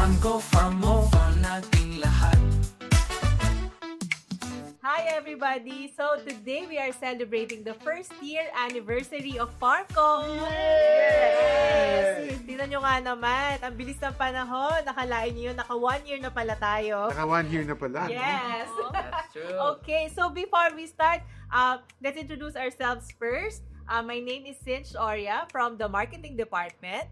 Farm mo, farm nating lahat. Hi everybody! So today we are celebrating the first year anniversary of FarmCo! Yes! Tingnan nyo nga naman, ang bilis ng panahon. Nakalain nyo yun, naka 1 year na pala tayo. Naka 1 year na pala. Yes! That's true. Okay, so before we start, let's introduce ourselves first. My name is Cinch Oria from the Marketing Department.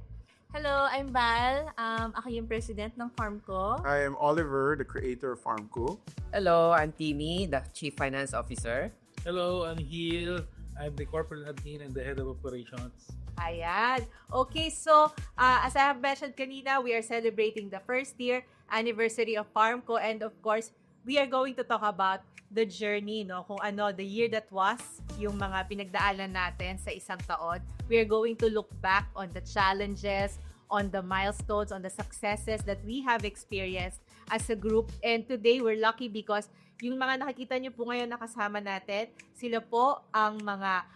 Hello, I'm Val. Ako yung president ng FarmCo. I am Oliver, the creator of FarmCo. Hello, I'm Timmy, the Chief Finance Officer. Hello, I'm Gil. I'm the corporate admin and the head of operations. Ayan. Okay, so as I have mentioned kanina, we are celebrating the first year anniversary of FarmCo, and of course, we are going to talk about the journey, no? Kung ano, the year that was, yung mga pinagdaanan natin sa isang taon. We are going to look back on the challenges, on the milestones, on the successes that we have experienced as a group. And today, we're lucky because yung mga nakikita nyo po ngayon na kasama natin, sila po ang mga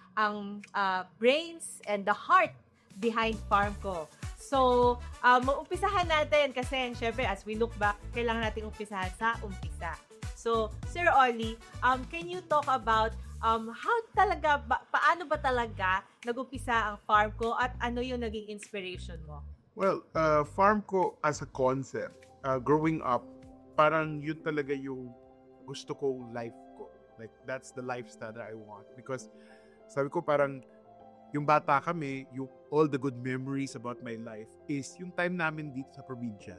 brains and the heart behind FarmCo. So, maumpisahan natin kasi syempre as we look back, kailangan natin umpisahan sa umpisa. So, Sir Oli, can you talk about paano ba talaga nag-umpisa ang FarmCo at ano yung naging inspiration mo? Well, FarmCo as a concept, growing up, parang yun talaga yung gusto kong life ko. Like, that's the lifestyle that I want. Because, sabi ko parang, yung bata kami, all the good memories about my life is yung time namin dito sa probinsya.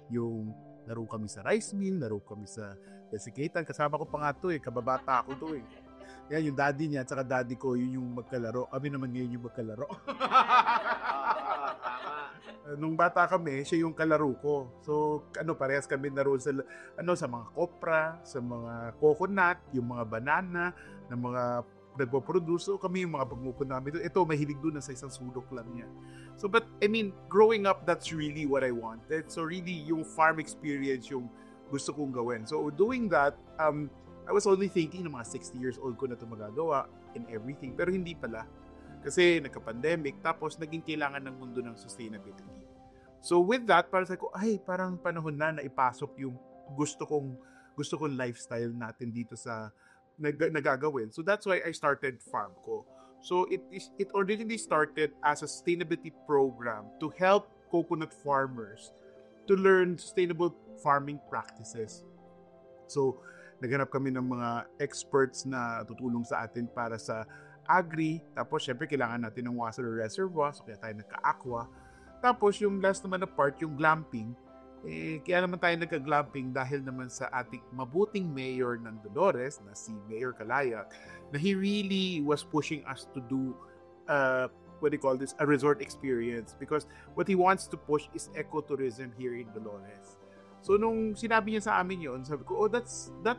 Yung laro kami sa rice mill, laro kami sa desiccated. Kasama ko pa nga to kababata ako to Yan, yung daddy niya, tsaka daddy ko, yun yung magkalaro. Kami naman ngayon yung magkalaro. Nung bata kami, siya yung kalaro ko. So, parehas kami laro sa mga kopra, sa mga coconut, yung mga banana, ng mga nagpo-produce. So, kami yung mga pagmupunta namin. Ito, mahilig doon sa isang sulok lang niya. So, but, I mean, growing up, that's really what I wanted. So, really, yung farm experience yung gusto kong gawin. So, doing that, I was only thinking na mga 60 years old ko na ito magagawa and everything. Pero hindi pala. Kasi nagka-pandemic, tapos naging kailangan ng mundo ng sustainability. So, with that, parang panahon na ipasok yung gusto kong lifestyle natin dito sa nagagawin. So that's why I started FarmCo. So it originally started as a sustainability program to help coconut farmers to learn sustainable farming practices. So naghanap kami ng mga experts na tutulong sa atin para sa agri. Tapos syempre kailangan natin ng water reservoirs, so kaya tayo nagka-aqua. Tapos yung last naman na part, yung glamping, kaya naman tayo nagka-glamping dahil naman sa ating mabuting mayor ng Dolores na si Mayor Kalayag, na he really was pushing us to do a resort experience, because what he wants to push is ecotourism here in Dolores. So nung sinabi niya sa amin yon, sabi ko, that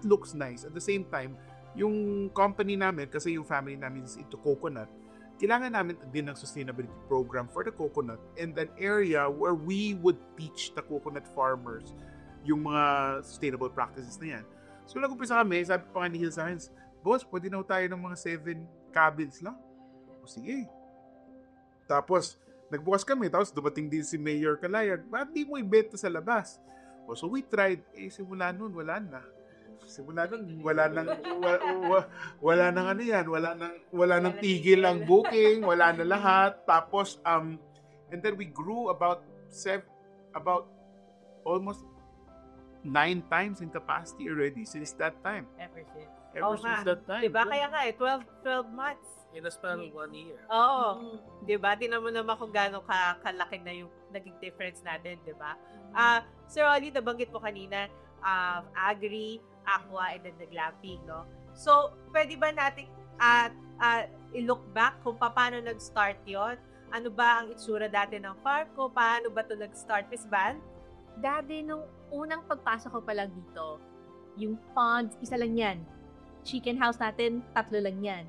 looks nice. At the same time, yung company namin, kasi yung family namin is into coconut, kailangan namin din ng sustainability program for the coconut and an area where we would teach the coconut farmers yung mga sustainable practices na yan. So, nag-umpisa kami, sabi pa nga ni Gil sa akin, boss, pwede na tayo ng mga 7 cabins lang. O sige. Tapos, nagbukas kami, tapos dumating din si Mayor Kalayag, ba't di mo ibenta sa labas? O, so we tried, simula nun, wala na. Simula nun, wala nang tigil ang booking, wala na lahat. Tapos, and then we grew about almost 9 times in capacity already since that time. Ever since that time. Diba? Kaya nga 12 months. In a span of 1 year. Oo. Diba? Tinan mo naman kung gaano kalaki na yung naging difference natin, diba? Sir Oli, nabanggit mo kanina, agri, aqua, and then the glamping, no? So, pwede ba natin i-look back kung paano nag-start yon? Ano ba ang itsura dati ng FarmCo? Paano ba ito nag-start, Miss Van? Dati, nung unang pagpasok ko pa lang dito, yung ponds, isa lang yan. Chicken house natin, 3 lang yan.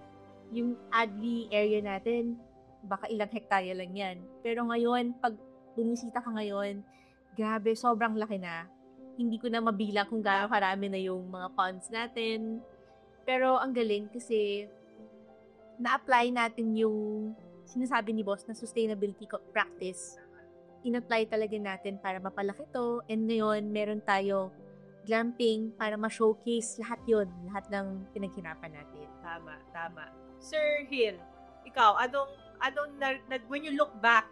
Yung agri area natin, baka ilang hektarya lang yan. Pero ngayon, pag bumisita ka ngayon, grabe, sobrang laki na. Hindi ko na mabilang kung gaano karami na yung mga ponds natin. Pero ang galing kasi na-apply natin yung sinasabi ni boss na sustainability practice in-apply talaga natin para mapalaki to. And ngayon, meron tayo glamping para ma-showcase lahat yun. Lahat ng pinaghirapan natin. Tama. Sir Hill, ikaw, when you look back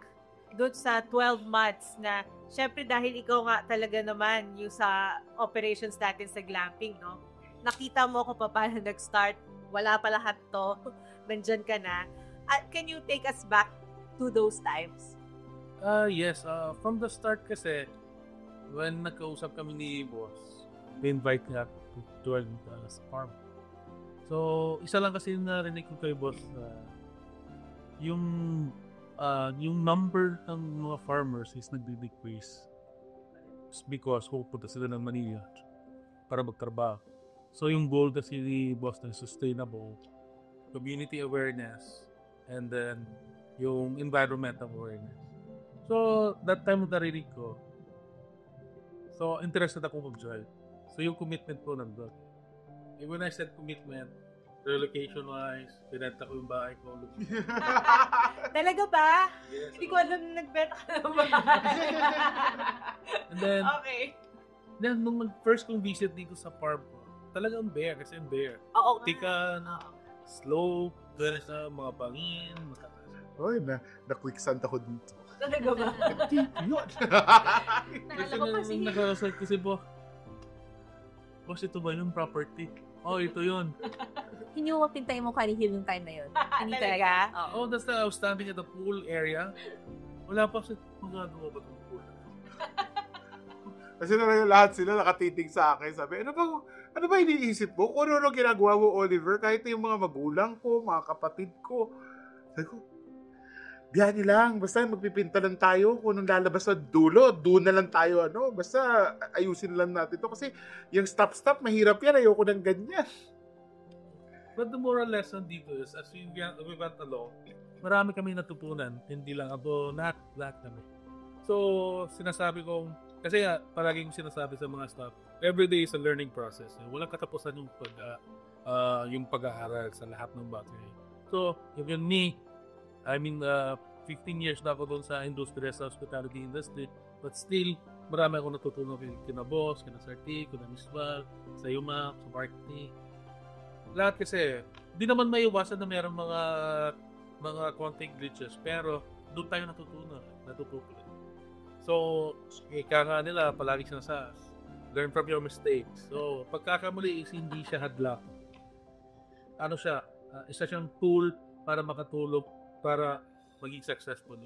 doon sa 12 months na, syempre dahil ikaw nga talaga naman yung sa operations natin sa glamping, no? Nakita mo kung paano nag-start, wala pa lahat to, nandyan ka na. Can you take us back to those times? Yes. From the start kasi, when nagkausap kami ni boss, we-invite niya to join sa farm. So, isa lang kasi narinig ko kay boss, yung number ng mga farmers is nagde-decrease because pupunta sila ng Manila para magtrabaho. So, yung goal kasi ni boss na sustainable, community awareness, and then yung environmental awareness. So, that time narinig ko, so interested ako mag-join. So, yung commitment ko nandun. And when I said commitment, relocation-wise, pinenta ko yung bahay ko. Talaga ba? Yes. Hindi ko alam na nagbenta ka ng bahay. And then, Okay. then nung first kong visit dito sa farm ko, talagang bare, kasi bare. Oo. Tikan, slope, meron sa mga pangin, Oy, na-quicksand ako dito. Talaga ba? Yun. Kasi nung nakasal ko si boss, ito ba yung property? Oh, ito yun. Hindi mo mapintay mo kanihil yung time na yun. Hindi talaga? Oh, that's the I was standing at the pool area. Wala pa kasi magagawa ba itong pool? Kasi lahat sila nakatitig sa akin. Sabi, ano ba iniisip mo? Kung ano ginagawa mo, Oliver? Kahit yung mga magulang ko, mga kapatid ko. Sabi ko, biyani lang. Basta magpipinta lang tayo. Kung anong lalabas sa dulo, doon na lang tayo. Basta ayusin lang natin to. Kasi yung stop-stop, mahirap yan. Ayoko ng ganyan. But the moral lesson dito is, as we went along, marami kami natutunan. Hindi lang ako, lahat kami. So, sinasabi kong, kasi palaging sinasabi sa mga staff, every day is a learning process. Walang katapusan yung pag-aaral sa lahat ng bagay. So, even me, 15 years na ako doon sa industry, sa hospitality industry, but still, marami akong natutunan kina boss, kina Sir T, kina Miss Val, sa Yuma, sa Marketing. Lahat kasi, di naman may iwasan na mayroong mga konting glitches, pero doon tayo natutunan. So, ika nga nila, palagi sinasabi, learn from your mistakes. So, pagkakamali is hindi siya hadlang. Isa siyang tool para makatulong para maging successful.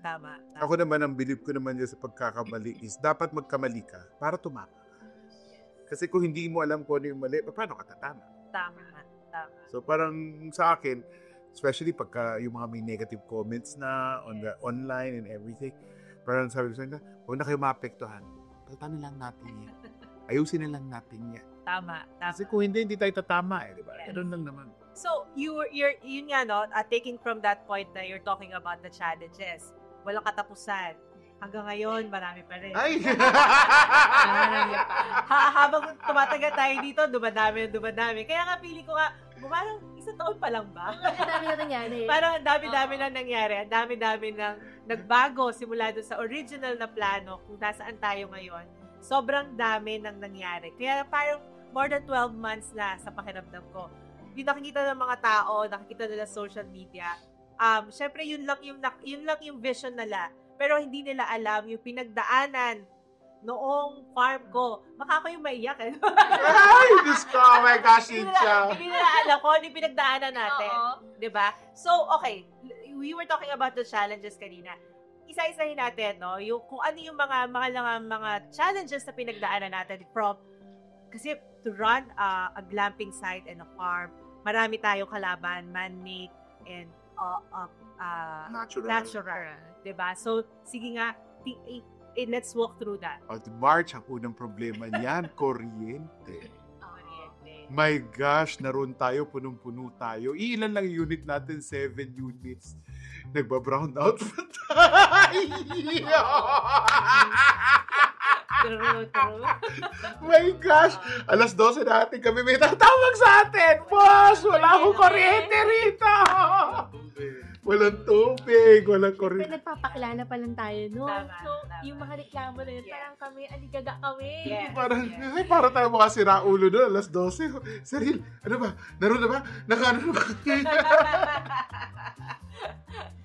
Tama. Ako naman, ang believe ko naman sa pagkakamali is dapat magkamali ka para tumama. Kasi kung hindi mo alam kung ano yung mali, paano ka tatama? Tama. So parang sa akin, especially pagka yung mga may negative comments na on the online and everything, parang sabi ko sa nila, huwag na kayo maapektuhan. Tatano lang natin yan. Ayusin na lang natin yan. Tama. Kasi kung hindi tayo tatama di ba? Yes. Ganun lang naman. So, yun nga, no, taking from that point na you're talking about the challenges, walang katapusan. Hanggang ngayon, marami pa rin. Ay! Habang tumatagal tayo dito, dumadami. Kaya nga, pili ko nga, parang isang taon pa lang ba? Ang dami na nangyari. Parang ang dami-dami lang nangyari. Ang dami-dami nang nagbago simula doon sa original na plano kung nasaan tayo ngayon. Sobrang dami nang nangyari. Kaya parang more than 12 months na sa pakiramdam ko. Yung nakikita ng mga tao, nakikita nila social media, syempre yun lang yung vision nila. Pero hindi nila alam yung pinagdaanan noong farm ko. Baka ako yung maiyak eh. Ay, Diyos ko, oh my gosh, Cynthia. Hindi nila alam ko yung pinagdaanan natin. Diba? So, okay. We were talking about the challenges kanina. Isa-isahin natin, no? Yung, kung ano yung mga challenges na pinagdaanan natin kasi to run a glamping site and a farm, marami tayong kalaban, man-made and natural. Diba? So, sige nga, let's walk through that. March, ang unang problema niyan, kuryente. My gosh, naroon tayo, punong-puno tayo. Ilan lang unit natin? 7 units. Nagba-brown out pa tayo. True. My gosh, alas 12 natin kami may tatawag sa atin. Boss, wala akong kuryente rito. Walang tubig, walang Siyempre, kuryente. nagpapakilala pa lang tayo, no? Tama, So, tama. yung mga reklamo na yun, Yes. parang kami, aligaga kami. Yes. Para tayo makasira ulo doon, alas 12. Saril, ano ba? Naroon na ba? Nakaano na ba?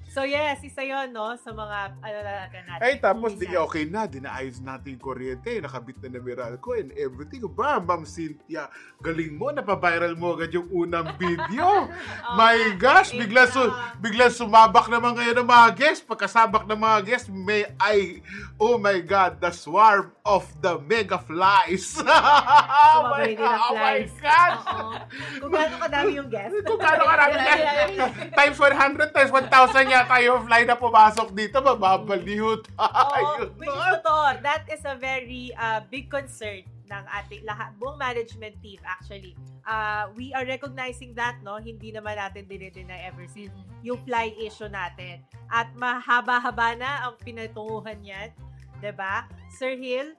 So yes, isa yun, no? Sa mga, natin. Ay, tapos di Isa. okay na, dinaayos natin yung kuryente, nakabit na Meralco and everything. Ba, Ma'am Cynthia, galing mo, napaviral mo agad yung unang video. My gosh, bigla sumabak naman ngayon ng mga guests. Pagkasabak ng mga guests, oh my God, the swarm of the mega flies. Sumabay din ang Oh my flies. gosh. Oo. Kung gaano kadami yung guest. Kung kano karami times 100, times 1,000 yata yung fly na pumasok dito, mababaliw tayo. Which is totoo. That is a very big concern ng ating buong management team actually. We are recognizing that, no? Hindi naman natin dinideny ever since yung fly issue natin. At mahaba-haba na ang pinatunguhan yan. 'Di ba? Sir Hill,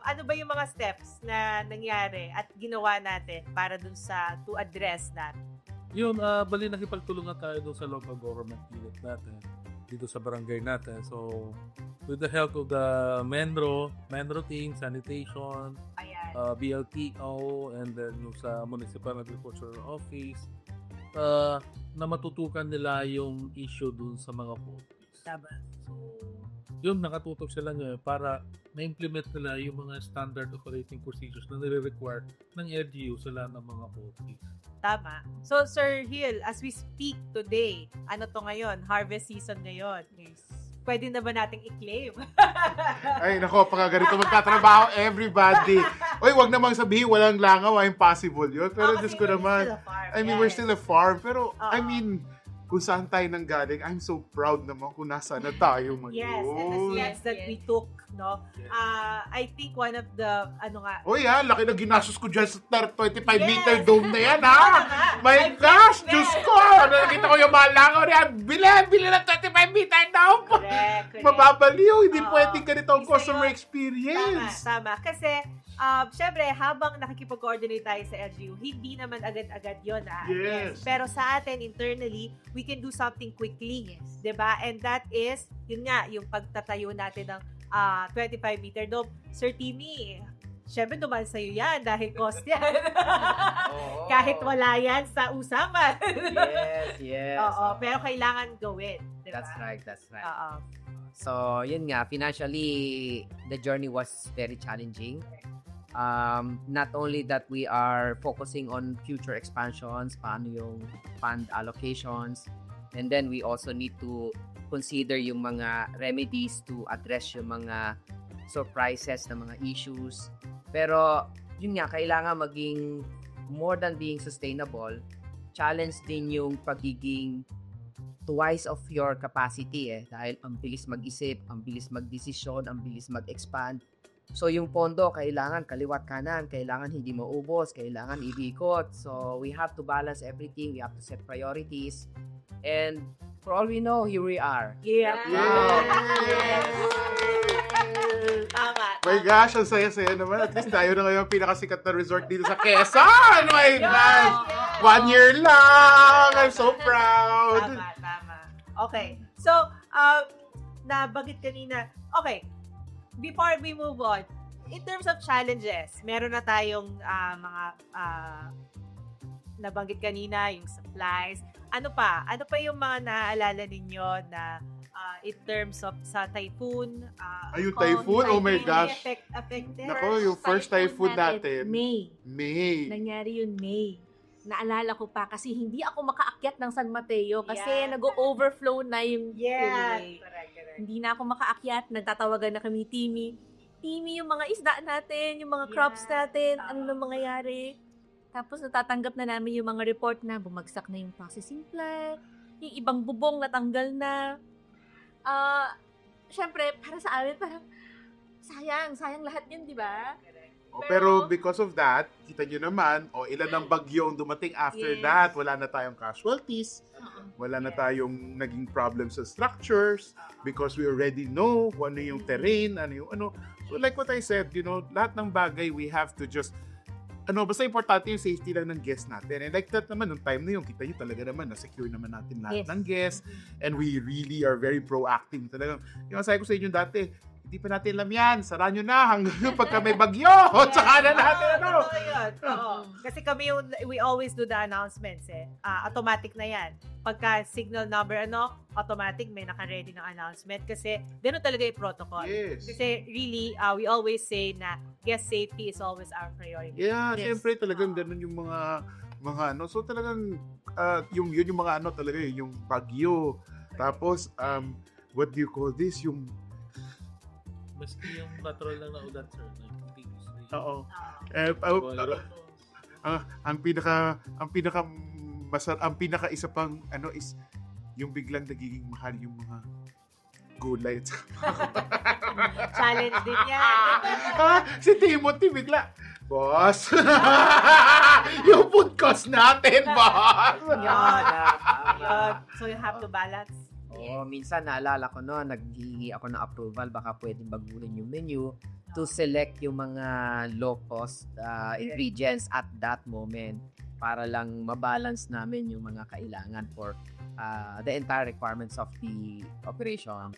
ano ba yung mga steps na nangyari at ginawa natin para dun to address that? Yun, bali nakipagtulungan tayo doon sa local government unit natin, dito sa barangay natin. So, with the help of the Menro team, sanitation, Ayan. BLTO, and then yung sa Municipal Agricultural Office, na matutukan nila yung issue dun sa mga poultries. Tama. So, yun, nakatutok sila ngayon para na-implement nila yung mga standard operating procedures na nire-require ng LGU sa lahat ng mga poultries. Tama. So, Sir Hill, as we speak today, ano to ngayon? Harvest season ngayon. Yes. Pwede na ba nating i-claim? Ay, nako, pagka ganito magtatrabaho, everybody. Oy, wag namang sabihin, walang langaw, impossible yun. Pero Diyos ko naman, we're still a farm. Pero, I mean, kung saan tayo nanggaling, I'm so proud naman kung nasa na tayo ngayon. Yes, and the steps that we took, no? Yes. I think one of the, Oy, laki na ginastos ko dyan sa 25-meter Yes. dome na yan, ha? My gosh, Diyos ko! Nakita ko yung mga langaw na yan. Bili na 25-meter dome! correct. Mababaliw, hindi Oo. pwedeng ganito ang Isa customer yun. experience. Tama. Kasi, syempre, habang nakikipag-coordinate tayo sa LGU, hindi naman agad-agad yun. Yes. Pero sa atin, internally, we can do something quickly. Yes. 'Di ba? And that is, yun nga, yung pagtatayo natin ng 25-meter dome. Sir Timmy, syempre dumaan sa'yo yan dahil cost yan. Oo. Kahit wala yan sa usapan. Yes. Oo, pero kailangan gawin. 'Di ba? That's right. Oo. So, yun nga, financially, the journey was very challenging. Not only that we are focusing on future expansions, paano yung fund allocations, and then we also need to consider yung mga remedies to address yung mga surprises na mga issues. Pero, yun nga, kailangan maging more than being sustainable, challenge din yung pagiging twice of your capacity dahil ang bilis mag-isip, ang bilis mag-desisyon, ang bilis mag-expand. So yung pondo, kailangan kaliwat kanan, kailangan hindi maubos, kailangan ibikot. So we have to balance everything, we have to set priorities. And for all we know, here we are. Yeah. Tama. My gosh, ang saya-saya naman. At least tayo na ngayon pinakasikat na resort dito sa Quezon. My gosh! 1 year lang! I'm so proud! Tama. Okay. So, nabanggit kanina. Okay. Before we move on, in terms of challenges, meron na tayong mga nabanggit kanina, yung supplies. Ano pa? Ano pa yung mga naaalala ninyo na in terms of sa typhoon? Yung typhoon? Oh my gosh. Affected? Nako, yung first typhoon natin. May. Nangyari yun May. Naalala ko pa kasi hindi ako makaakyat ng San Mateo kasi Yeah. nag-overflow na yung Yes. tubig. Correct. Hindi na ako makaakyat. Nagtatawagan na kami, Timmy, yung mga isda natin, yung mga crops natin, ano na mangyayari. Tapos natatanggap na namin yung mga report na bumagsak na yung processing plant, yung ibang bubong natanggal na. Syempre, para sa amin, parang sayang lahat yun, di ba? Pero because of that, kita nyo naman, ilan ang bagyo ang dumating after Yes. that. Wala na tayong casualties. Wala na tayong naging problems sa structures because we already know kung ano yung terrain, ano yung ano. So like what I said, lahat ng bagay we have to just basta importante yung safety lang ng guests natin. And like that naman, nung time na yun, kita nyo talaga naman, na-secure naman natin lahat Yes. ng guests. And we really are very proactive. Talagang, yung sabi ko sa inyo dati, hindi pa natin alam yan, sara nyo na hanggang pagka may bagyo. Tsaka na natin, ano. Totoo yun. Oo. Kasi kami we always do the announcements eh. Automatic na yan. Pagka signal number, automatic may naka-ready ng announcement kasi gano'n talaga yung protocol. Yes. Kasi really, we always say na guest safety is always our priority. Yeah, Yes. syempre talagang ganun yung mga so talagang yung mga talaga yung bagyo. Tapos what do you call this? Yung Maski yung natural lang na ulan, sir. Continuously. oo. Well, Ang pinaka isa pang is yung biglang nagiging mahal yung mga gulay. Challenge din yan. Si Timothy bigla, boss, yung food cost natin, boss. Yun. So you have to balance. Oo, minsan naalala ko no, naghihingi ako ng approval, baka pwedeng baguhin yung menu to select yung mga low-cost ingredients at that moment para lang mabalance namin yung mga kailangan for the entire requirements of the operation.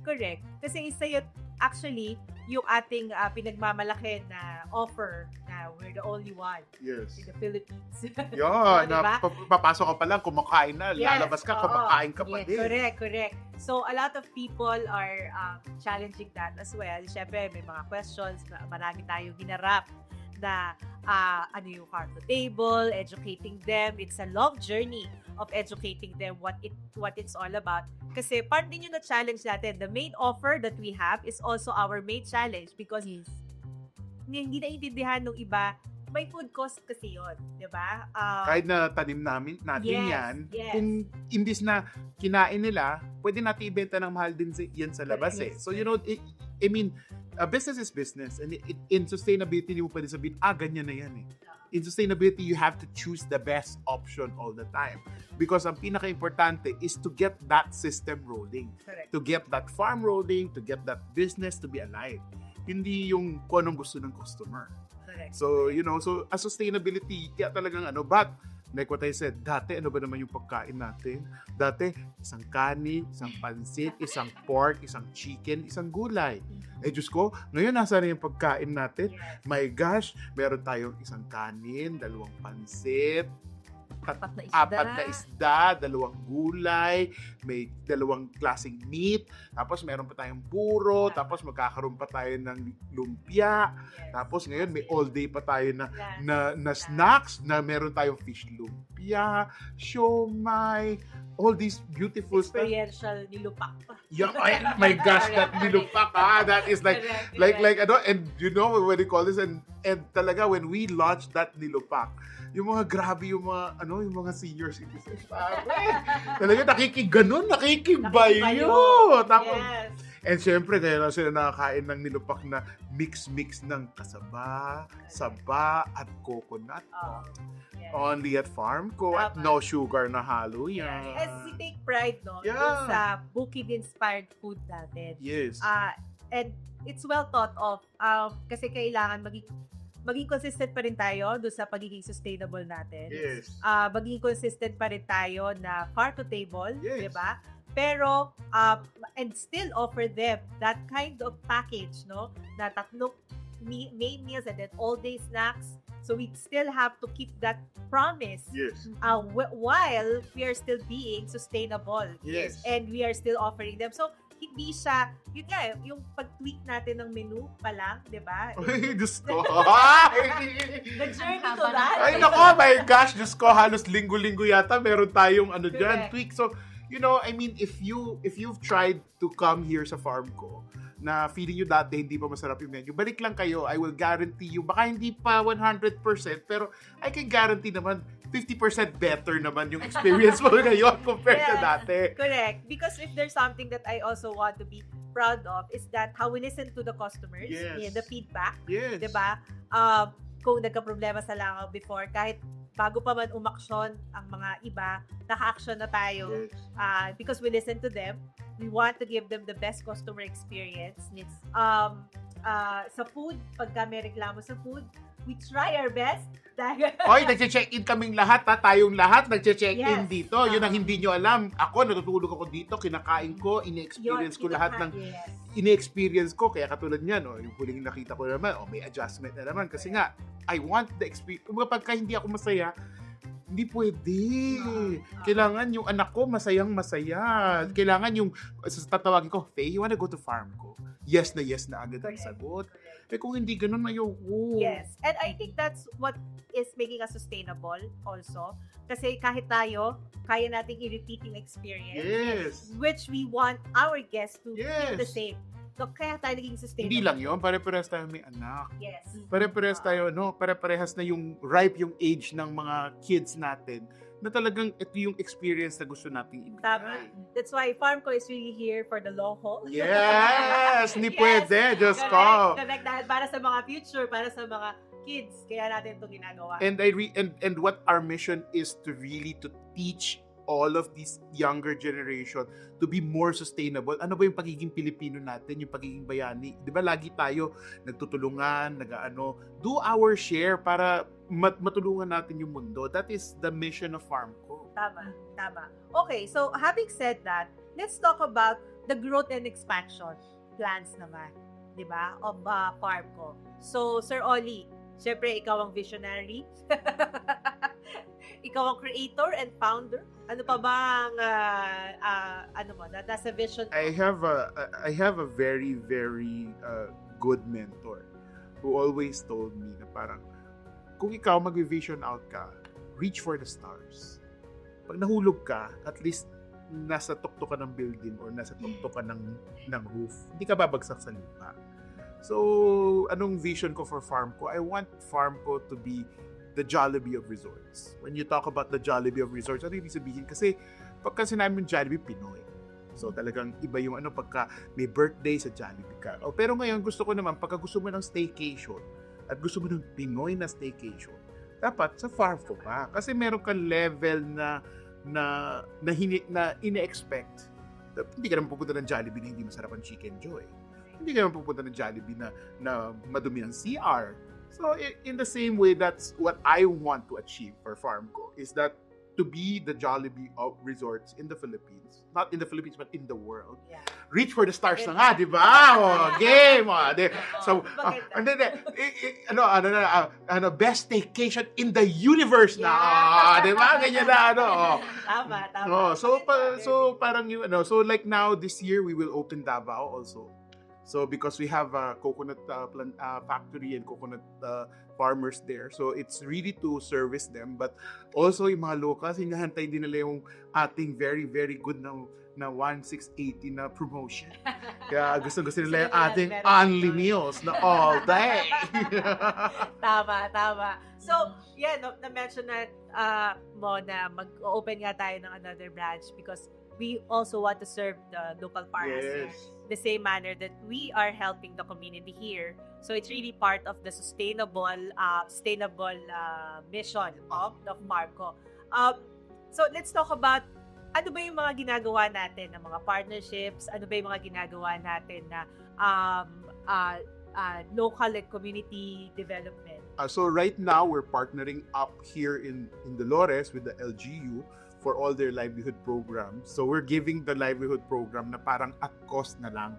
Correct. Kasi isa yun, actually, yung ating pinagmamalaki na offer na we're the only one Yes. in the Philippines. Yun, Diba? papasok ka pa lang, kumakain na, Yes, lalabas ka, oo. kumakain ka pa Yes, din. Correct. So, a lot of people are challenging that as well. Siyempre, may mga questions, marami tayong hinarap na ano yung farm to table, educating them. It's a long journey of educating them what it's all about. Kasi part din yung na-challenge natin. The main offer that we have is also our main challenge because hindi naiintindihan ng iba, may food cost kasi yun, di ba? Kahit na tanim natin Yes, yan, yes. kung imbis na kinain nila, pwede natin ibenta ng mahal din yan sa labas eh. So, business is business. And in sustainability, hindi mo pwede sabihin, ganyan na yan eh. In sustainability, you have to choose the best option all the time. Because ang pinaka-importante is to get that system rolling. Correct. To get that farm rolling, to get that business to be alive. Hindi yung kung anong gusto ng customer. Correct. So, so as sustainability, kaya talagang but like what I said, dati ano ba naman yung pagkain natin? Dati, isang kanin, isang pansit, isang pork, isang chicken, isang gulay. Diyos ko, ngayon nasa na yung pagkain natin? Yes. My gosh, meron tayong isang kanin, 2 pansit, Apat na isda. 4 na isda, 2 gulay, may 2 klaseng meat, tapos meron pa tayong puro, tapos magkakaroon pa tayo ng lumpia, Yes. tapos ngayon may all day pa tayo Yes. na snacks, na meron tayong fish lumpia, siomai, all these beautiful stuff. Experiential nilupak pa. Yeah, my gosh, that nilupak, that is like and when they call this, and talaga when we launched that nilupak, yung mga grabe yung mga senior citizens. Talaga nakikibayo. Tapos, Yes. and syempre, kaya na sila nakakain ng nilupak na mix ng kasaba, saba, at coconut. Yes. Only at Farmco at Tama. no sugar na halo yan. As we take pride, no, Yeah. dun sa Bukid-inspired food natin. Yes. And it's well thought of kasi kailangan maging consistent pa rin tayo doon sa pagiging sustainable natin. Yes. Maging consistent pa rin tayo na farm to table, Yes. 'di ba? Pero and still offer them that kind of package, no? Na 3 main meals and then all day snacks. So we still have to keep that promise Yes. while we are still being sustainable. Yes. And we are still offering them. So hindi siya, yun nga, yung pag-tweak natin ng menu pa lang, di ba? Ay, Diyos ko. The journey to that. Ay, nako, my gosh. Diyos ko, halos linggo-linggo yata meron tayong dyan, Correct. tweak. So, if you've tried to come here sa Farmco, na feeling nyo dati hindi pa masarap yung menu, balik lang kayo. I will guarantee you, baka hindi pa 100%, pero I can guarantee naman 50% better naman yung experience mo ngayon compared to Yes. dati. Correct. Because if there's something that I also want to be proud of is that how we listen to the customers, Yes. the feedback, Yes. 'di ba? Kung nagka-problema sa langaw before, kahit bago pa man umaksyon ang mga iba, naka-action na tayo. Yes. Because we listen to them, we want to give them the best customer experience. Yes. Sa food, pagka may reklamo sa food, we try our best. Oy, nagche-check-in kaming lahat, ha? Tayong lahat nagche-check-in Yes. dito. Yun ang hindi nyo alam. Ako, natutulog ako dito, kinakain ko, ini-experience ko lahat ng Yes. ini-experience ko. Kaya katulad niyan, yung huling nakita ko naman, may adjustment na naman. Kasi nga, I want the experience. Kung pagka hindi ako masaya, hindi pwede. Kailangan yung anak ko masayang-masaya. Kailangan yung, tatawagin ko, Faye, you wanna go to farm ko? Yes na agad ang sagot. Eh kung hindi ganun, ayoko. Yes. And I think that's what is making us sustainable also. Kasi kahit tayo, kaya nating i-repeat yung experience. Yes. Which we want our guests to feel the Yes. same. So, kaya tayo naging sustainable. Hindi lang yun, pare-parehas tayo may anak. Yes. Pare-parehas tayo, no? Pare-parehas na yung ripe yung age ng mga kids natin na talagang ito yung experience na gusto nating ibigay. Tama. That's why FarmCo is really here for the long haul. Yes! Hindi Yes. pwede, Diyos ko. Correct. Dahil para sa mga future, para sa mga kids, kaya natin ito ginagawa. And and what our mission is to really to teach all of these younger generation to be more sustainable. Ano ba yung pagiging Pilipino natin, yung pagiging bayani? 'Di ba lagi tayo nagtutulungan, do our share para matulungan natin yung mundo. That is the mission of FarmCo. Tama. Okay, so having said that, let's talk about the growth and expansion plans naman, 'di ba, of FarmCo. So, Sir Oli, syempre ikaw ang visionary. Ikaw ang creator and founder. Ano pa ba ang nasa vision mo? I have a very good mentor who always told me na parang kung ikaw mag-vision out ka, reach for the stars. Pag nahulog ka, at least nasa tuktok ka ng building or nasa tuktok ka ng roof. Hindi ka babagsak sa lupa. So, anong vision ko for FarmCo? I want FarmCo to be the Jollibee of resorts. When you talk about the Jollibee of resorts, ano ibig sabihin? Kasi pagka sinabi yung Jollibee, Pinoy. So talagang iba yung pagka may birthday sa Jollibee ka. Pero ngayon gusto ko naman, pagka gusto mo ng staycation at gusto mo ng Pinoy na staycation, dapat sa FarmCo pa. Kasi meron ka level na ine-expect. Hindi ka naman pupunta ng Jollibee na hindi masarap ang Chicken Joy. Hindi ka naman pupunta ng Jollibee na madumi ang CR. So, in the same way, that's what I want to achieve for FarmCo, is that to be the Jollibee of resorts in the Philippines. Not in the Philippines, but in the world. Yeah. Reach for the stars na nga, di ba? Game! So, best staycation in the universe na. Di ba? Ganyan na, Tama. So, parang so like now, this year, we will open Davao also. So because we have a coconut factory and coconut farmers there. So it's really to service them. But also yung mga locals, hinahantay din nila yung ating very, very good na 1680 na promotion. Kaya gusto nila yung ating only meals na all day. Tama. So, na-mention na mo na mag-open nga tayo ng another branch because we also want to serve the local farmers Yes. the same manner that we are helping the community here. So it's really part of the sustainable mission of FarmCo. So let's talk about ano ba yung mga ginagawa natin ng mga partnerships, ano ba yung mga ginagawa natin na local and community development. So right now, we're partnering up here in Dolores with the LGU for all their livelihood programs. So we're giving the livelihood program na parang at cost na lang.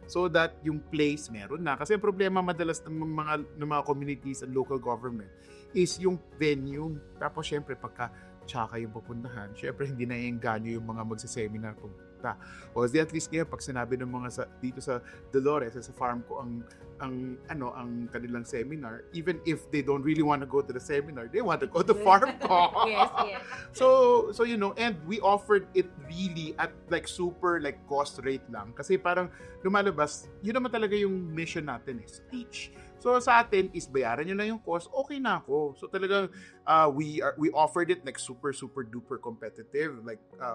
So that yung place meron na. Kasi ang problema madalas ng mga communities and local government is yung venue. Tapos syempre pagka tsaka yung pupuntahan, syempre hindi na iengganyo yung mga magsiseminar pupunta. O at least ngayon, pag sinabi ng mga dito sa Dolores, sa FarmCo, ang kanilang seminar, even if they don't really want to go to the seminar, they want to go to FarmCo. Yes. So and we offered it really at super cost rate lang. Kasi parang lumalabas, yun naman talaga yung mission natin is reach. So sa atin is bayaran nyo na yung cost, okay na ako. So talagang we offered it super duper competitive,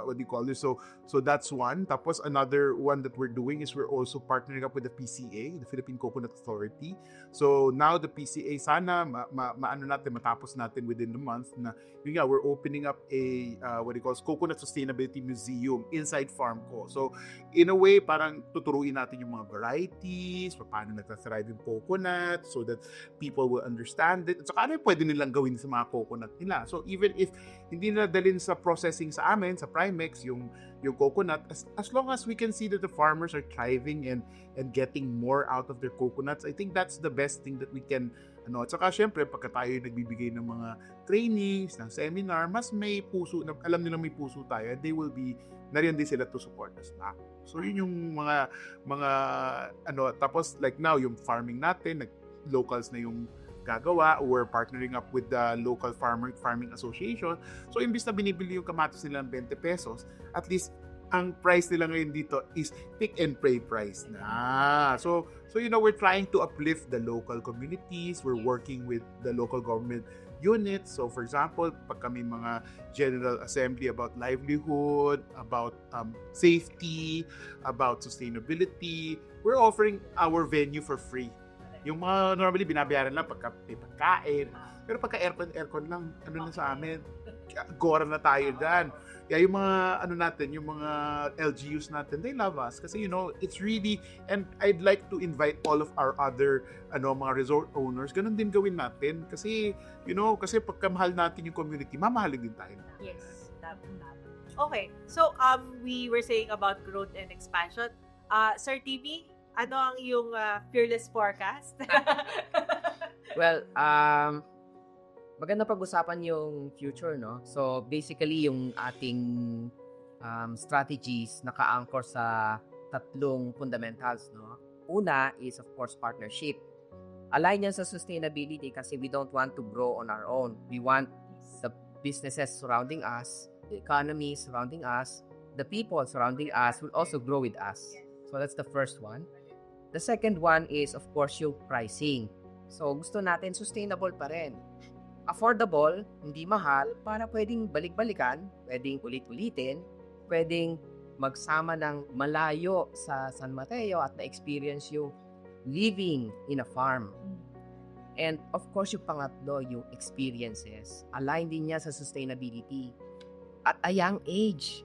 what do you call this? So that's one. Tapos another one that we're doing is we're also partnering up with the PCA, the Philippine Coconut Authority. So now the PCA sana matapos natin within the month na we're opening up a what do you call it, Coconut Sustainability Museum inside FarmCo. So in a way parang tuturuin natin yung mga varieties, paano nagtathrive yung coconut, coconut so that people will understand it. At saka ano yung pwede nilang gawin sa mga coconut nila. So even if hindi na dalhin sa processing sa amin, sa Primex, yung coconut, as long as we can see that the farmers are thriving and getting more out of their coconuts, I think that's the best thing that we can at saka syempre pagka tayo nagbibigay ng mga trainings, ng seminar, mas may puso, alam nila may puso tayo, and they will be nariyan din sila to support us na. So yun yung mga tapos like now yung farming natin, locals na yung gagawa, we're partnering up with the local farming association. So imbis na binibili yung kamatis nila ng 20 pesos, at least ang price nila ngayon dito is pick and pray price na. So we're trying to uplift the local communities. We're working with the local government units. So for example, pag kami mga general assembly about livelihood, about safety, about sustainability, we're offering our venue for free. Yung mga normally binabayaran lang pagka may pagkain. Pero pagka aircon lang, na sa amin, gora na tayo dyan. Kaya yung mga yung mga LGUs natin, they love us kasi it's really, and I'd like to invite all of our other mga resort owners, ganun din gawin natin kasi kasi pagka mahal natin yung community, mamahalin din tayo. Yes, tama. Okay, so we were saying about growth and expansion. Sir TV, ano ang iyong fearless forecast? Well, maganda pag-usapan yung future, no? So, basically, yung ating strategies naka-anchor sa tatlong fundamentals, no? Una is, of course, partnership. Align yan sa sustainability kasi we don't want to grow on our own. We want the businesses surrounding us, the economy surrounding us, the people surrounding us will also grow with us. So, that's the first one. The second one is, of course, yung pricing. So, gusto natin sustainable pa rin. Affordable, hindi mahal, para pwedeng balik-balikan, pwedeng ulit-ulitin, pwedeng magsama ng malayo sa San Mateo at na-experience yung living in a farm. And of course, yung pangatlo, yung experiences. Align din niya sa sustainability. At a young age,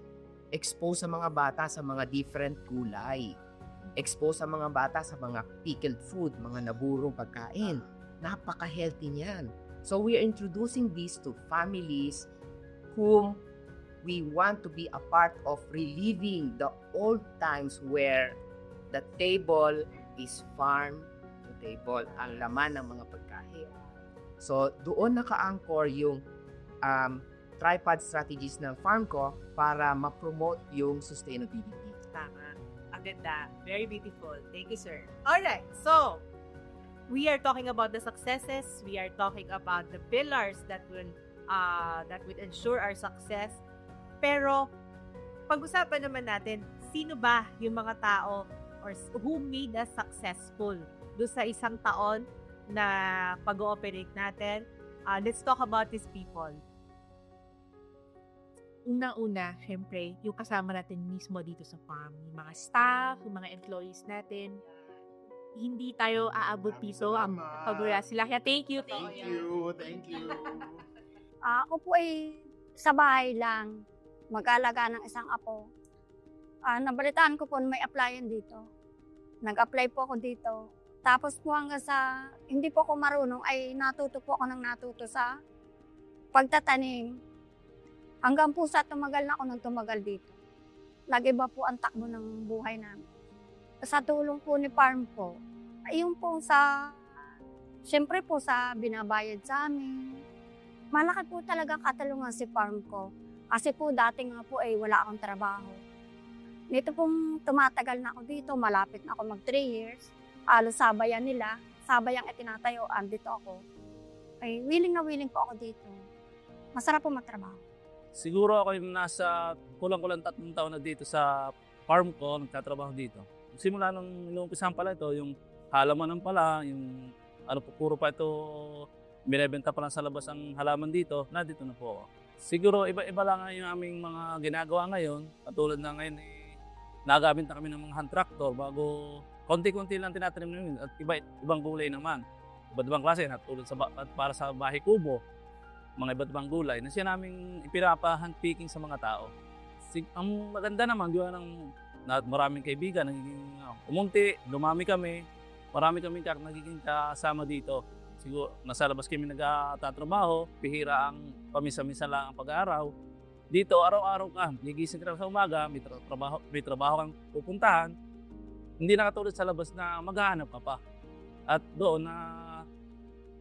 expose sa mga bata sa mga different kulay. Expose sa mga bata sa mga pickled food, mga naburong pagkain. Napaka-healthy niyan. So we are introducing these to families whom we want to be a part of reliving the old times where the table is farm to table, ang laman ng mga pagkain. So doon naka-anchor yung tripod strategies ng farm ko para ma-promote yung sustainability. Tama. Ang ganda. Very beautiful. Thank you, sir. Alright, so we are talking about the successes. We are talking about the pillars that will ensure our success. Pero pag-usapan naman natin, sino ba yung mga tao or who made us successful do sa isang taon na pag-ooperate natin? Let's talk about these people. Una-una, syempre, yung kasama natin mismo dito sa farm. Yung mga staff, yung mga employees natin. Hindi tayo aabot dito ang pag-ura sila. Kaya thank you. Thank you. Ako po ay sa bahay lang, mag-alaga ng isang apo. Nabalitaan ko po may applyan dito. Nag-apply po ako dito. Tapos po hanggang sa hindi po ako marunong ay natuto po ako sa pagtatanim. Hanggang po sa tumagal na ako ng tumagal dito. Lagi ba po ang takbo ng buhay namin. Sa tulong po ni farm po, ayun po siyempre po sa binabayad sa amin. Malaki po talaga katalungan si farm ko. Kasi po dati nga po wala akong trabaho. Nito pong tumatagal na ako dito, malapit na ako mag 3 years. Halos sabayan nila, sabayang itinatayo, andito ako. Ay willing na willing po ako dito. Masarap po matrabaho. Siguro ako yung nasa kulang-kulang 3 taon na dito sa farm ko, nagtatrabaho dito. Simula nung inumpisahan pala ito, yung halamanan pala, yung puro pa ito, binebenta pa lang sa labas ang halaman dito, nandito na po ako. Siguro iba-iba lang yung aming mga ginagawa ngayon, katulad na ngayon nagamit na kami ng mga hand tractor bago konti-konti lang tinatanim namin at ibang gulay naman. Iba't ibang klase, natulad para sa bahay kubo, mga iba't ibang gulay na siya namin ipinapa-hand picking sa mga tao. Ang maganda naman, gawa ng maraming kaibigan, nagiging umunti, dumami kami. marami kami nagiging kasama dito. Siguro, nasa labas kami nagtatrabaho, bihira ang pamisa-misa lang ang pag-aaraw. Dito, araw-araw ka, gigising ka sa umaga, may trabaho kang pupuntahan. Hindi na katulad sa labas na maghahanap ka pa. At doon na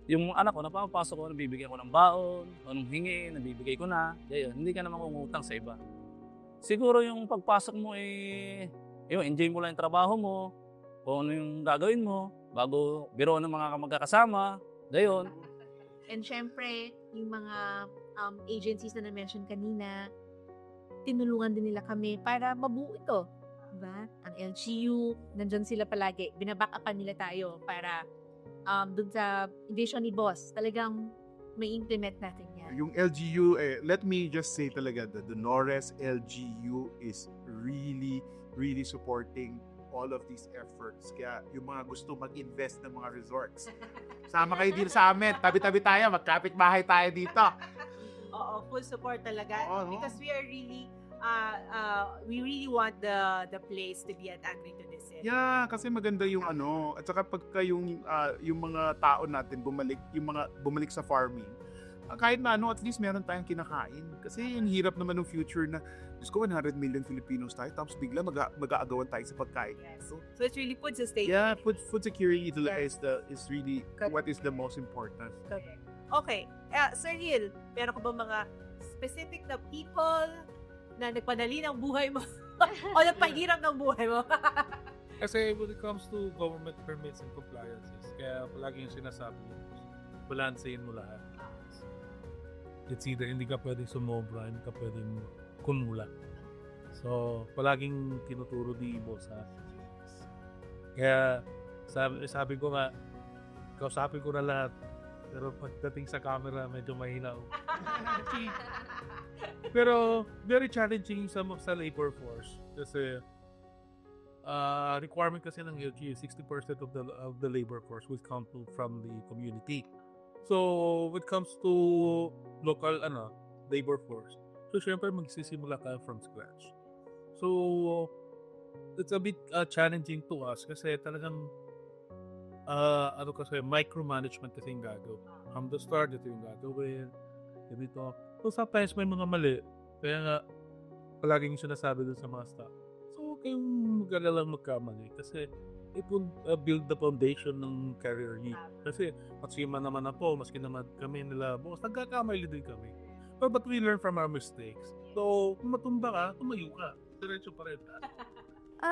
yung anak ko, napapasok ko, nabibigyan ko ng baon, anong hingi, nabibigay ko na. Gayon, hindi ka na mangungutang sa iba. Siguro yung pagpasok mo enjoy mo lang yung trabaho mo, kung ano yung gagawin mo, bago biro ng mga magkakasama, gayon. And syempre, yung mga agencies na na-mention kanina, tinulungan din nila kami para mabuo ito. Diba? Ang LGU, nandyan sila palagi. Binaback-upan nila tayo para dun sa vision ni boss, talagang may implement natin yan. Yung LGU, let me just say talaga, the Donores LGU is really, really supporting all of these efforts. Kaya yung mga gusto mag-invest ng mga resorts, sama kayo dito sa amin. Tabi-tabi tayo, magkapit bahay tayo dito. Oo, full support talaga. Oo, no? Because we are really, we really want the place to be an agri-tourism. Yeah, kasi maganda yung at saka pagka yung mga tao natin bumalik sa farming, kahit na at least meron tayong kinakain. Kasi yung hirap naman ng future na, Diyos ko, 100 million Filipinos tayo, tapos bigla mag-aagawan tayo sa pagkain. Yes. So it's really food sustainability. Yeah, food security Yes. is really what is the most important. Correct. Okay. Sir Hill, meron ka ba mga specific na people na nagpadali ng buhay mo o nagpahirap ng buhay mo? Kasi when it comes to government permits and compliances, kaya palagi yung sinasabi mo, balansehin mo lahat. It's either hindi ka pwedeng sumobra, hindi ka pwedeng kumula. So, palaging tinuturo ni boss ha. Kaya, sabi ko nga, kausapin ko na lahat. Pero pagdating sa camera, medyo mahina. Pero, very challenging sa labor force. Kasi, requirement kasi ng LGU, 60% of the labor force will come from the community. So, when it comes to local labor force, so syempre magsisimula ka from scratch. So, it's a bit challenging to us kasi talagang kasi micromanagement kasi yung gagawin. From the start, ito yung gagawin. Ganito. So, sometimes may mga mali. Kaya nga, palaging sinasabi dun sa mga staff. So, kayong mag-alala lang magkamali kasi it will build the foundation ng career niya. Kasi maski naman ako, maski naman kami nila, boss, nagkakamali din kami. But we learn from our mistakes. So, kung matumba ka, tumayo ka. Diretso pa rin.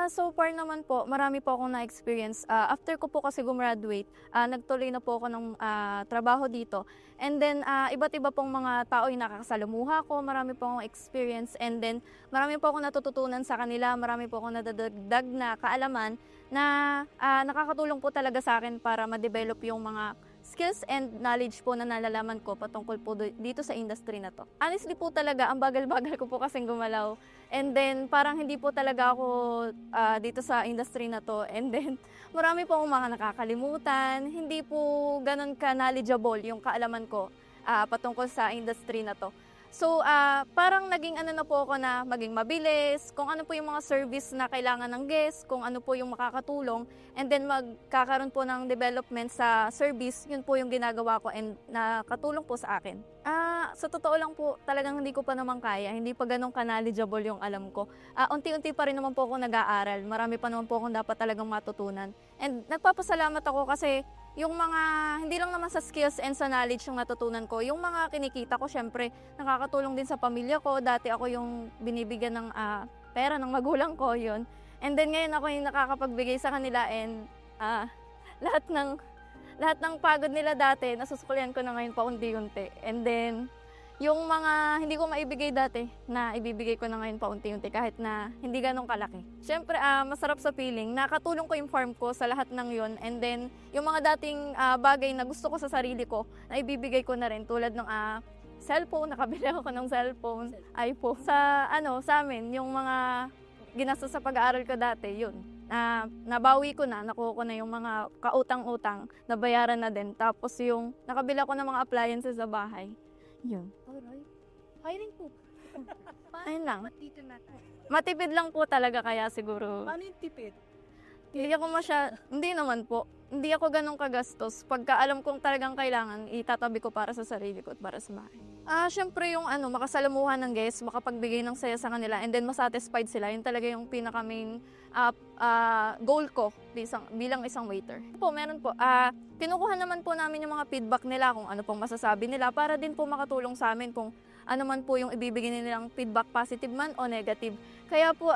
So far naman po, marami po akong na-experience. After ko po kasi gumraduate, nagtuloy na po ako ng trabaho dito. And then, iba't iba pong mga tao yung nakakasalamuha ko, marami po akong experience. And then, marami po akong natututunan sa kanila, marami po akong nadadagdag na kaalaman na nakakatulong po talaga sa akin para ma-develop yung mga skills and knowledge po na nalalaman ko patungkol po dito sa industry na to. Honestly po talaga, ang bagal-bagal ko po kasing gumalaw. And then, parang hindi po talaga ako dito sa industry na to. And then, marami po akong mga nakakalimutan. Hindi po ganun ka-knowledgeable yung kaalaman ko patungkol sa industry na to. So, parang naging na po ako na maging mabilis, kung ano po yung mga service na kailangan ng guest, kung ano po yung makakatulong, and then magkakaroon po ng development sa service, yun po yung ginagawa ko and nakatulong po sa akin. Sa totoo lang po, talagang hindi ko pa naman kaya, hindi pa ganun ka-knowledgeable yung alam ko. Unti-unti pa rin naman po ako nag-aaral, marami pa naman po akong dapat talagang matutunan. And nagpapasalamat ako kasi yung mga, hindi lang naman sa skills and sa knowledge yung natutunan ko, yung mga kinikita ko, syempre, nakakatulong din sa pamilya ko. Dati ako yung binibigyan ng pera ng magulang ko, yun. And then ngayon ako yung nakakapagbigay sa kanila and lahat ng pagod nila dati, nasusuklian ko na ngayon pa unti-unti. And then, yung mga hindi ko maibigay dati, na ibibigay ko na ngayon pa unti-unti kahit na hindi ganun kalaki. Siyempre, masarap sa feeling. Nakatulong ko yung farm ko sa lahat ng yun. And then, yung mga dating bagay na gusto ko sa sarili ko, na ibibigay ko na rin. Tulad ng cellphone, nakabili ako ng cellphone, iPhone. Sa amin, yung mga ginastos sa pag-aaral ko dati, yun. Nabawi ko na, nakuha ko na yung mga kautang-utang, nabayaran na din. Tapos yung nakabili ko ng mga appliances sa bahay. Yun. Hiring po. Ayun lang. Matipid na tayo. Matipid lang po talaga kaya siguro. Paano yung tipid? Hindi naman po. Hindi ako ganun kagastos. Pagka alam kong talagang kailangan, itatabi ko para sa sarili ko at para sa bahay. Syempre yung makasalamuhan ng guests, makapagbigay ng saya sa kanila, and then masatisfied sila. Yun talaga yung pinaka-main goal ko bilang isang waiter. Meron po. Kinukuha naman po namin yung mga feedback nila, kung ano pong masasabi nila, para din po makatulong sa amin kung ano man po yung ibibigay nilang feedback, positive man o negative. Kaya po,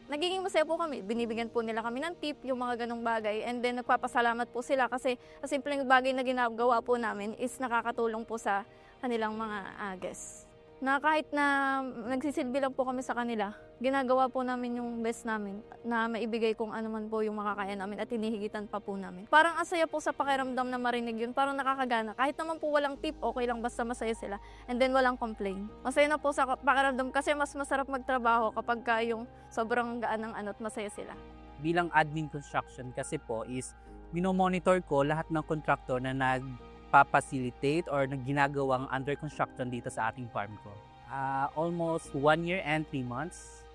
nagiging masaya po kami. Binibigyan po nila kami ng tip, yung mga ganong bagay. And then nagpapasalamat po sila kasi sa simpleng bagay na ginagawa po namin is nakakatulong po sa kanilang mga guests. Na kahit na nagsisilbi lang po kami sa kanila, ginagawa po namin yung best namin na maibigay kung ano man po yung makakaya namin at hinihigitan pa po namin. Parang asaya po sa pakiramdam na marinig yun, parang nakakagana. Kahit naman po walang tip, okay lang basta masaya sila. And then walang complain. Masaya na po sa pakiramdam kasi mas masarap magtrabaho kapag yung sobrang gaan ng at masaya sila. Bilang admin construction kasi po is minomonitor ko lahat ng contractor na nagpa-facilitate or ginagawang under construction dito sa ating farm ko. Almost 1 year and 3 months.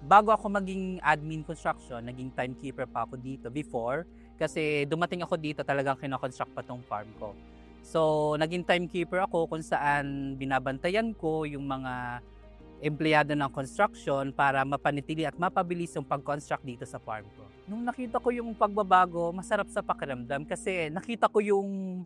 Bago ako maging admin construction, naging timekeeper pa ako dito before kasi dumating ako dito talagang kinoconstruct pa tong farm ko. So, naging timekeeper ako kung saan binabantayan ko yung mga empleyado ng construction para mapanitili at mapabilis yung pag-construct dito sa farm ko. Nung nakita ko yung pagbabago, masarap sa pakiramdam kasi nakita ko yung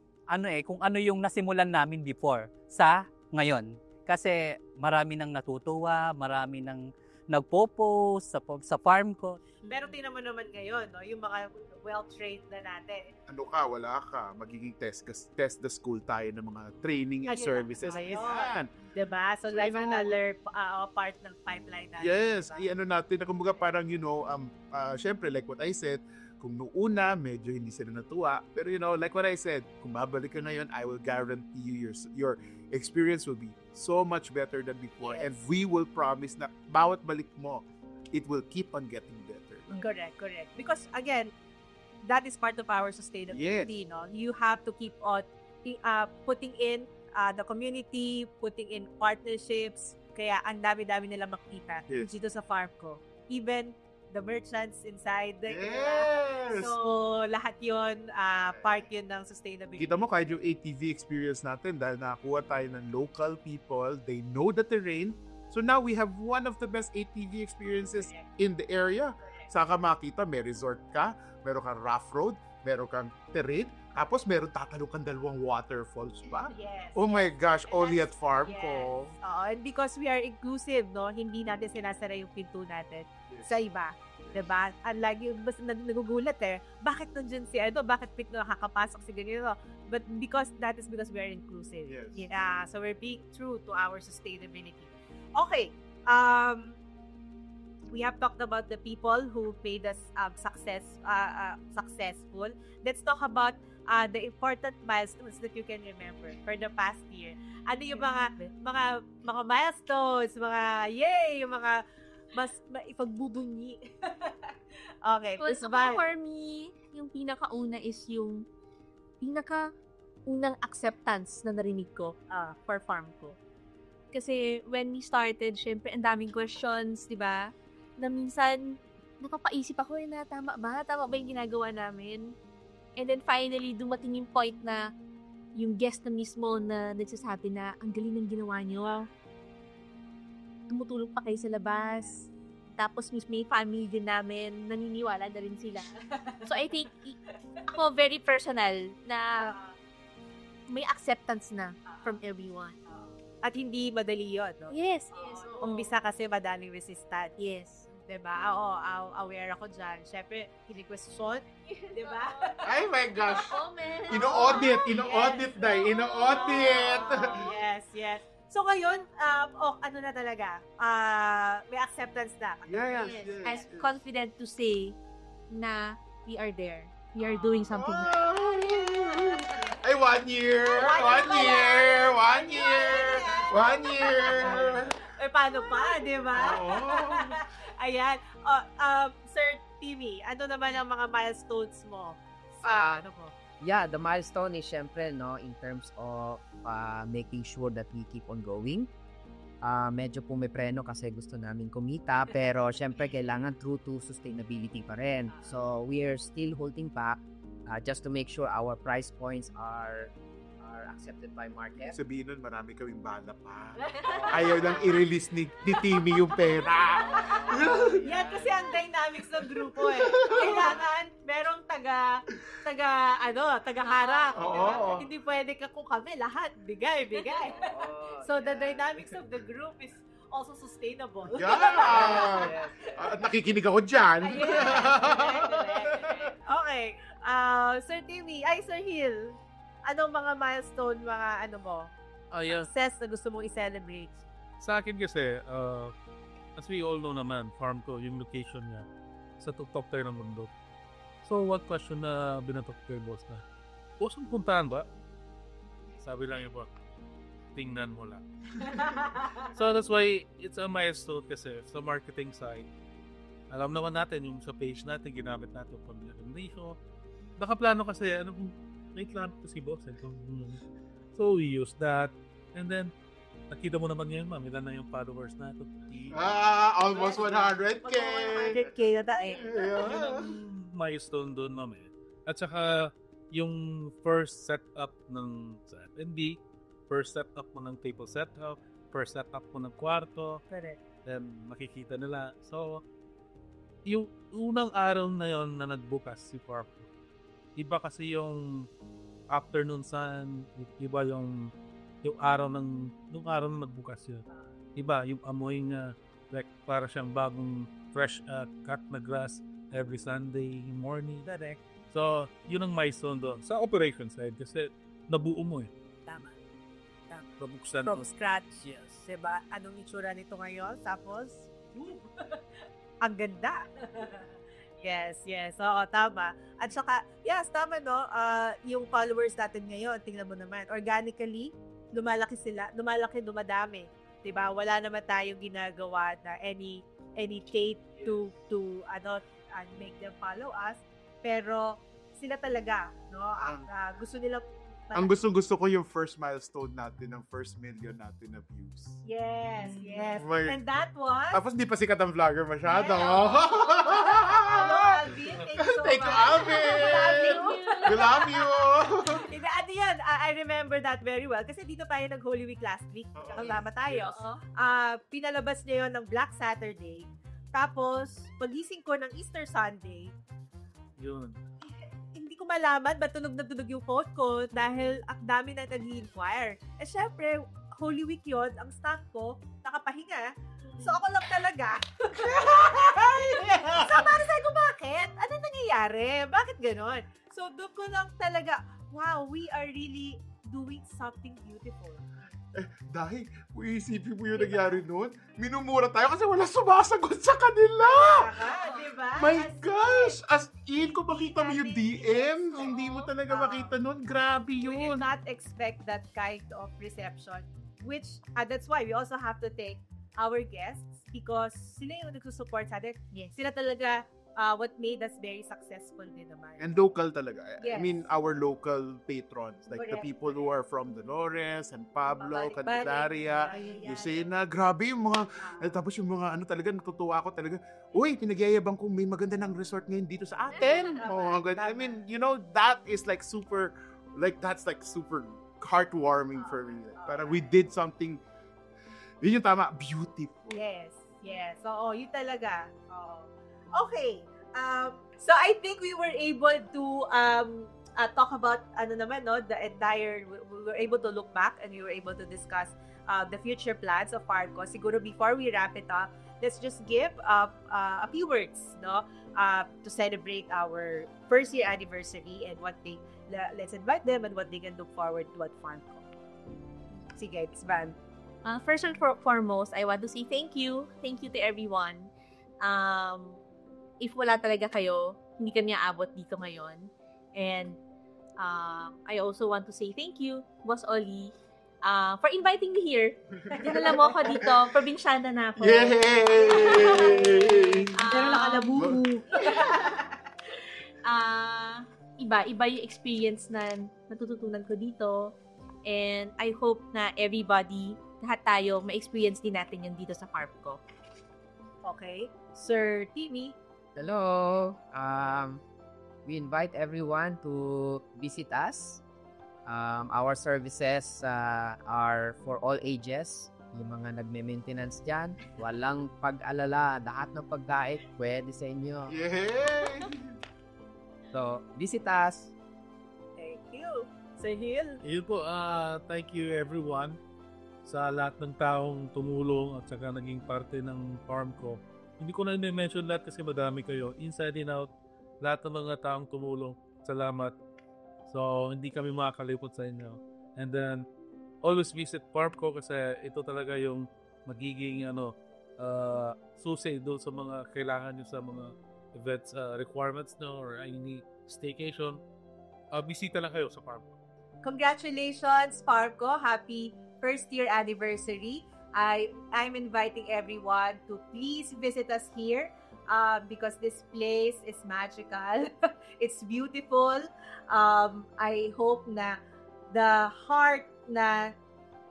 kung ano yung nasimulan namin before sa ngayon. Kasi marami nang natutuwa, marami nang nagpo-post sa farm ko. Pero tingnan mo naman ngayon, no, yung mga well-trained na natin. Wala ka, magiging test the school tayo ng mga training services. Yan. Diba? So, like another part ng pipeline natin. Yes, diba? natin, kumbaga parang, syempre, like what I said, kung noong una, medyo hindi sila natuwa. Pero like what I said, kung babalik ka ngayon, I will guarantee you your experience will be so much better than before. Yes. And we will promise na bawat balik mo, it will keep on getting better. Correct. Because again, that is part of our sustainability. Yes. No? You have to keep on putting in the community, putting in partnerships. Kaya ang dami-dami nila makita dito sa farm ko. Even the merchants inside. Yes! So, lahat yun, part yun ng sustainability. Kita mo kahit yung ATV experience natin dahil nakakuha tayo ng local people, they know the terrain. So now we have one of the best ATV experiences in the area. Saka makita, may resort ka, meron kang rough road, meron kang terrain, tapos meron tatalong kang 2 waterfalls pa. Yes. Oh my gosh, And only at farm yes. ko. And because we are inclusive, no, hindi natin sinasara yung pinto natin sa iba. Diba? Unlike yung basta nagugulat bakit nandiyan si bakit nakakapasok si ganito? But because we are inclusive. Yes. Yeah, so we're being true to our sustainability. Okay. We have talked about the people who made us successful. Let's talk about the important milestones that you can remember for the past year. Ano yung mga milestones, yung mga mas ipagbubunyi. Okay, Well, this one. for me, yung pinakauna is yung pinakaunang acceptance na narinig ko for farm ko. Kasi when we started, syempre, ang daming questions, di ba? Na minsan, napapaisip ako na tama ba yung ginagawa namin? And then finally, dumating yung point na yung guest na mismo na nagsasabi na ang galing ng ginawa niyo. Tumutulong pa kayo sa labas. Tapos may family din namin, naniniwala na rin sila. So I think, ako very personal na may acceptance na from everyone. At hindi madali yun, no? Yes. Umbisa kasi madaming resistant. Yes. Diba? Oo, aware ako dyan. Siyempre, question. Diba? Ay my gosh. Comment. Ino-audit. Yes. So ngayon, ano na talaga? May acceptance na. Yes. I'm confident to say na we are there. We are doing something. Ay, 1 year! 1 year! 1 year! 1 year! Paano pa, di ba? Oo. Ayan. Sir Timmy, ano naman ang mga milestones mo? Yeah, the milestone is syempre, no, in terms of making sure that we keep on going. medyo pumipreno kasi gusto namin kumita, pero syempre kailangan true to sustainability pa rin. So we are still holding back just to make sure our price points are accepted by market. Sabihin nun, marami kaming bala pa. Ayaw nang i-release ni Timmy yung pera. Yan kasi ang dynamics ng grupo eh. Kailangan merong taga-harap. Oo. Hindi pwede ka kung kami lahat. Bigay. So the dynamics of the group is also sustainable. Yeah! Nakikinig ako dyan. Okay. Sir Timmy, Sir Hill, anong mga milestone, mga success na gusto mong i-celebrate? Sa akin kasi, as we all know naman, farm ko, yung location niya, sa top tayo ng mundo. So, one question na binatok ko yung boss na, boss, ang puntahan ba? Sabi lang yung boss, tingnan mo lang. So, that's why it's a milestone kasi sa marketing side. Alam naman natin yung sa page natin, ginamit natin pang recommendation. Nakaplano kasi, may plan ko si boss. So, we use that. And then, nakita mo naman ngayon, ma'am, ilan na yung followers natin. Almost 100K! 100K na tayo. Yun ang milestone doon, ma'am. At saka, yung first setup ng sa F&B, first setup mo ng table setup, first setup mo ng kwarto, Correct. then makikita nila. So, yung unang araw na yon na nagbukas si Farm, iba kasi yung afternoon sun, iba yung araw nung araw na nagbukas yun. Iba yung amoy niya, like para siyang bagong fresh cut na grass every Sunday morning. Direct. So, yun ang milestone doon. Sa operation side, kasi nabuo mo eh. Tama. Nabuksan From mo. scratch. Yes. Diba? Anong itsura nito ngayon? Tapos, ang ganda. Yes. Oo, tama. At saka, yes, tama no, yung followers natin ngayon, tingnan mo naman, organically, lumalaki, dumadami. Diba? Wala naman tayong ginagawa na any tape to make them follow us. Pero, sila talaga, no? Gusto nilang Ang gusto ko yung first milestone natin, ng first million natin na views. Yes. My- And that was... Tapos di pa sikat ang vlogger masyado. Hello, Alvin. Thank you so Thank you, much. Alvin. We love you. Ano yan, I remember that very well. Kasi dito tayo nag-Holy Week last week. Kasama tayo. Pinalabas niya yun ng Black Saturday. Tapos, pagising ko ng Easter Sunday, Yun. hindi ko malaman ba't tunog na tunog yung phone ko dahil ang dami na nag-inquire. Eh, syempre, Holy Week yun, ang staff ko, nakapahinga. So, ako lang talaga. So, para sabi ko, bakit? Ano nangyayari? Bakit ganon? So, doon ko lang talaga, wow, we are really doing something beautiful. Dahil, kung isipin mo yung nangyari noon, minumura tayo kasi wala sumasagot sa kanila. Diba? My gosh! As in, kung makita mo yung DM, hindi mo talaga makita noon. Grabe We did yun. not expect that kind of reception. Which, that's why we also have to thank our guests because sila yung nagsusupport sa atin. Yes. Sila talaga what made us very successful din naman. And local talaga. I Yes. mean, our local patrons. Like the Correct. people who are from Dolores, and Pablo, Babalik-balik. Candelaria, Ayan. Lucena. Grabe yung mga, tapos yung mga talaga, natutuwa ako talaga. Uy, pinagyayabang kong may maganda ng resort ngayon dito sa atin. Oh, ang ganda. I mean, that is like super, that's like super heartwarming for me. Parang we did something, yun yung tama, beautiful. Yes. Oo, yun talaga. Oo. Okay. So I think we were able to talk about the entire, we were able to look back and we were able to discuss the future plans of Farmco. Siguro before we wrap it up, let's just give a few words, to celebrate our first year anniversary and let's invite them and what they can look forward to at Farmco. Sige, it's Van. First and foremost, I want to say thank you. Thank you to everyone. If wala talaga kayo, hindi kami aabot dito ngayon. And I also want to say thank you, Boss Oli, for inviting me here. Dinala mo ako dito. Probinsyana na ako. Yay! Pero nakalabubu. Iba yung experience na natututunan ko dito. And I hope na everybody lahat tayo ma-experience din natin yun dito sa farm ko. Okay. Sir Timmy. Hello. We invite everyone to visit us. Our services are for all ages. Yung mga nagme-maintenance dyan, walang pag-alala. Lahat ng pagkain pwede sa inyo. Yay! So, visit us. Thank you. Sir Hill. Yun po, thank you everyone sa lahat ng taong tumulong at saka naging parte ng farm ko. Hindi ko na mention lahat kasi madami kayo. Inside and out, lahat ng mga taong tumulong. Salamat. So, hindi kami makakalimot sa inyo. And then, always visit farm ko kasi ito talaga yung magiging susi doon sa mga kailangan nyo sa mga events, requirements no, or any staycation. Bisita lang kayo sa farm ko. Congratulations, Farmco. Happy first year anniversary. I'm inviting everyone to please visit us here because this place is magical. It's beautiful. I hope na the heart na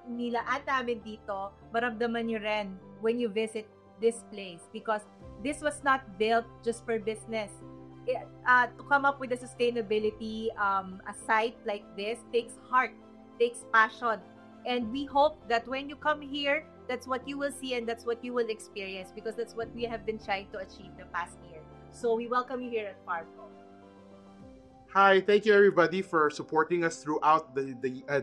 nilaan namin dito, maramdaman nyo rin when you visit this place because this was not built just for business. To come up with a sustainability, a site like this takes heart, takes passion. And we hope that when you come here, that's what you will see and that's what you will experience because that's what we have been trying to achieve the past year. So we welcome you here at Farmco. Hi, thank you everybody for supporting us throughout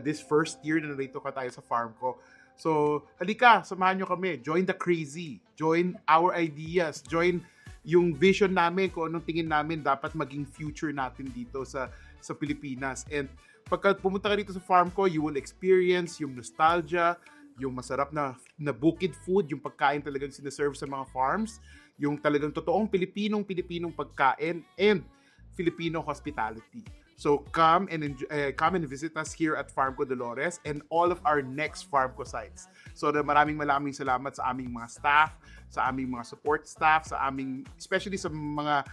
this first year na narito ka tayo sa Farmco. So, halika, samahan nyo kami. Join the crazy. Join our ideas. Join yung vision namin kung anong tingin namin dapat maging future natin dito sa Pilipinas. And pagka pumunta ka dito sa Farmco, you will experience yung nostalgia, yung masarap na bukid food, yung pagkain talagang sinaserve sa mga farms, yung talagang totoong Pilipinong pagkain, and Filipino hospitality. So come and visit us here at Farmco Dolores and all of our next Farmco sites. So maraming salamat sa aming mga staff, sa aming mga support staff, especially sa mga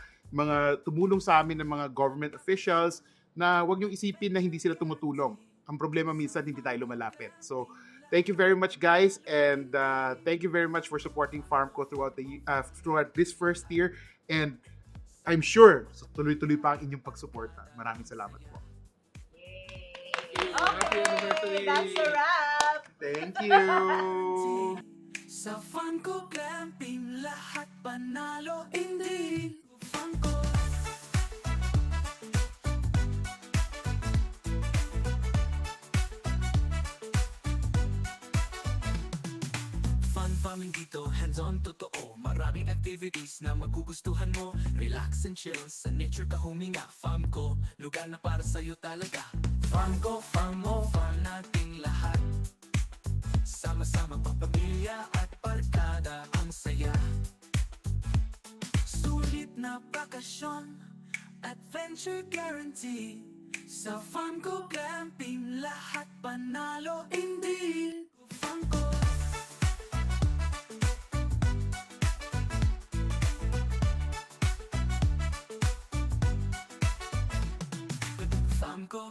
tumulong sa amin ng mga government officials na wag niyong isipin na hindi sila tumutulong. Ang problema minsan hindi tayo lumalapit. So thank you very much guys and thank you very much for supporting Farmco throughout this first year and I'm sure tuloy-tuloy pa ang inyong pagsuporta. Maraming salamat po. Yay! Okay, that's a wrap! Thank you! Sa Farmco Glamping, lahat panalo, hindi Farmco. Farming dito, hands-on totoo. Maraming activities na magugustuhan mo. Relax and chill, sa nature ka huminga. Farmco, lugar na para sa'yo talaga. Farmco, farm mo, farm nating lahat. Sama-sama pamilya at barkada ang saya. Sulit na bakasyon, adventure guarantee. Sa Farmco Glamping, lahat panalo, hindi Farmco. Farmco.